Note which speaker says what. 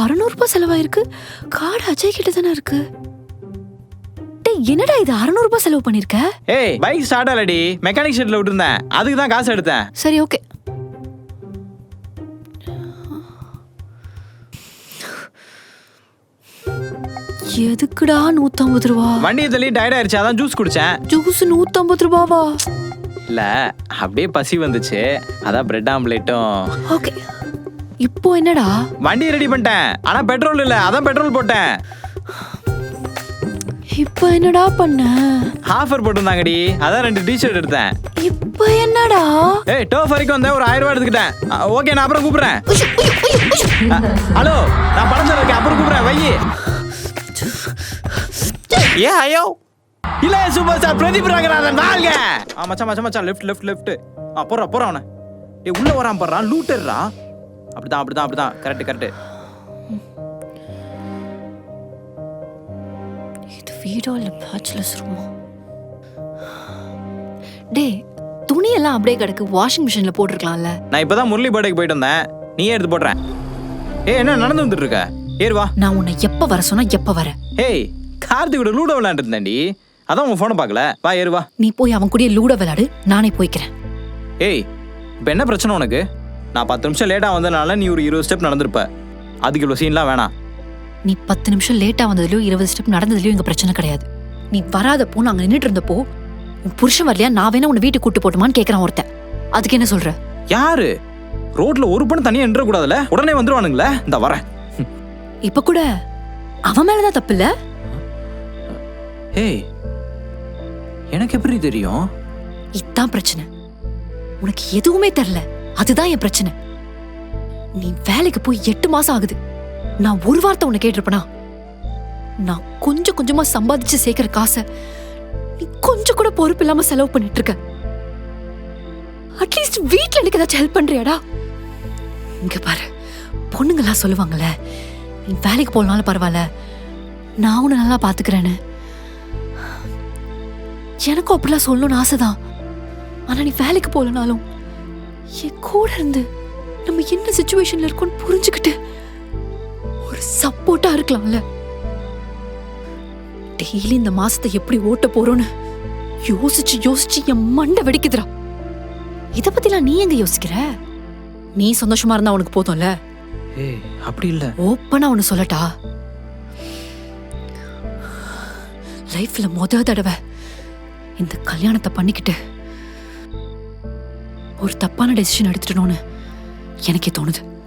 Speaker 1: 600 ரூபாய் செலவாயிருக்கு. கார்டு அஜய் கிட்ட தானே இருக்கு. டேய் என்னடா இது 600 ரூபாய் செலவு பண்ணிருக்க?
Speaker 2: ஏய் பைக் ஸ்டார்ட் ஆலடி, மெக்கானிக் ஷெட்ல விட்டுருந்தேன், அதுக்கு தான் காசு எடுத்தேன்.
Speaker 1: சரி ஓகே. எதுக்குடா 150 ரூபா?
Speaker 2: வண்டியை தள்ளி டயர்ட் ஆயிடுச்சு, அதான் ஜூஸ் குடிச்சேன்.
Speaker 1: ஜூஸ் 150 ரூபாவா?
Speaker 2: இல்ல அப்படியே பசி வந்துச்சு, அதான் பிரெட் ஆம்லேட்டும்.
Speaker 1: ஓகே இப்போ என்னடா?
Speaker 2: வண்டி ரெடி பண்ணிட்டேன், ஆனா பெட்ரோல் இல்ல, அதான் பெட்ரோல் போட்டேன்.
Speaker 1: இப்போ என்னடா பண்ண?
Speaker 2: ஆஃபர் போட்டிருந்தாங்கடி, அதான் 2 டிஷர்ட் எடுத்தேன்.
Speaker 1: இப்போ என்னடா?
Speaker 2: ஏய் டோஃப் வரைக்கும் வந்தேன், ஒரு 1000 ரூபாய் எடுத்துக்கிட்டேன். ஓகே நான் அப்புறம் கூப்பிடுறேன். ஹலோ நான் பணம் இருக்கேன், அப்புறம் கூப்பிடுறேன் வை. ஏ ஐயோ இல்ல சூப்பர் ஸ்டார் பிரதீப் ரங்கநாதன் வாழ்க. மச்சான் மச்சான் மச்சான் லெஃப்ட் லெஃப்ட் லெஃப்ட். போறா அவனை. டேய் உள்ள வரான் பாறான், லூட்டர்ரா. அப்படிதான் கரெக்ட் கரெக்ட்.
Speaker 1: இது வீடோ இல்ல பேச்சுலர்ஸ் ரூமோ? டேய் துணி எல்லாம் அப்படியே கிடக்கு, வாஷிங் மிஷின்ல போட்டுருக்கலாம்ல.
Speaker 2: நான் இப்பதான் முரளி பர்த்டேக்கு போயிட்டு வந்தேன், நீயே எடுத்து போடுறேன். ஏய் என்ன நடந்து வந்துட்டு இருக்க? ஏறு வா.
Speaker 1: நான் உன்னை எப்ப வர சொன்னா எப்ப வர?
Speaker 2: ஏய் கார்த்திகோட லூடோ விளையாண்டு இருந்தேன்டி, அதான் உன் போனை பார்க்கல. வா ஏறு வா.
Speaker 1: நீ போய் அவன் கூடயே லூடோ விளையாடு, நானே போய்க்கிறேன்.
Speaker 2: ஏய் இப்போ என்ன பிரச்சனை உனக்கு? நான் 10 நிமிஷம் லேட்டாக வந்ததுனால நீ ஒரு 20 ஸ்டெப் நடந்திருப்ப, அதுக்கு இவ்வளோ சீன்லாம் வேணாம்.
Speaker 1: நீ 10 நிமிஷம் லேட்டா வந்ததுலயும் 20 ஸ்டெப் நடந்ததுலயும் இங்க பிரச்சனை கிடையாது. நீ வராதப்போ நாங்க நின்றுட்டு இருந்தப்போ உன் புருஷன் வரலையா, நான் வேணா உன்னை வீட்டுக்கு கூட்டு போட்டுமான்னு கேட்கறான் ஒருத்தன். அதுக்கு என்ன சொல்ற?
Speaker 2: யாரு? ரோட்ல ஒரு பொண்ணு தனியா நின்ற கூடாதுல, உடனே வந்துருவானுங்களே. இந்த வரேன்.
Speaker 1: இப்ப கூட அவன் மேலதான் தப்பு இல்ல.
Speaker 2: ஏய் எனக்கு எப்படி தெரியும்?
Speaker 1: இதான் பிரச்சனை, உனக்கு எதுவுமே தெரியல, அதுதான் என் பிரச்சனை. நீ வேலைக்கு போய் 8 மாசம் ஆகுது, நான் ஒரு வார்த்தை உன்னை கேட்டிருப்பனா? நான் கொஞ்சம் கொஞ்சமா சம்பாதிச்சு சேர்க்கிற காசை நீ கொஞ்சம் கூட பொறுப்பு இல்லாம செலவு பண்ணிட்டு இருக்க. அட்லீஸ்ட் வீட்டுல எனக்கு ஏதாச்சும் ஹெல்ப் பண்றியாடா? இங்க பாரு, பொண்ணுங்களா சொல்லுவாங்கல்ல, நீ வேலைக்கு போனாலும் பரவாயில்ல, நான் உன்னை நல்லா பாத்துக்கிறேன்னு. எனக்கும் அப்படிலாம் சொல்லணும்னு ஆசைதான். ஆனா நீ வேலைக்கு போலனாலும் என் கூட இருந்து நம்ம என்ன சிச்சுவேஷன்ல இருக்கோம்னு புரிஞ்சுக்கிட்டு ஒரு சப்போர்ட்டா இருக்கலாம்ல. டெய்லி இந்த மாசத்தை எப்படி ஓட்ட போறோன்னு யோசிச்சு யோசிச்சு என் மண்டை வெடிக்குதுடா. இத பத்திலாம் நீ எங்க யோசிக்கிற? நீ சந்தோஷமா இருந்தா உனக்கு போதும்ல.
Speaker 2: ஏய் அப்படி இல்ல,
Speaker 1: ஓப்பனா ஒன்னு சொல்லட்டா, லைஃப்ல முத தடவை இந்த கல்யாணத்தை பண்ணிக்கிட்டு ஒரு தப்பான டெசிஷன் எடுத்துட்டோன்னு எனக்கே தோணுது.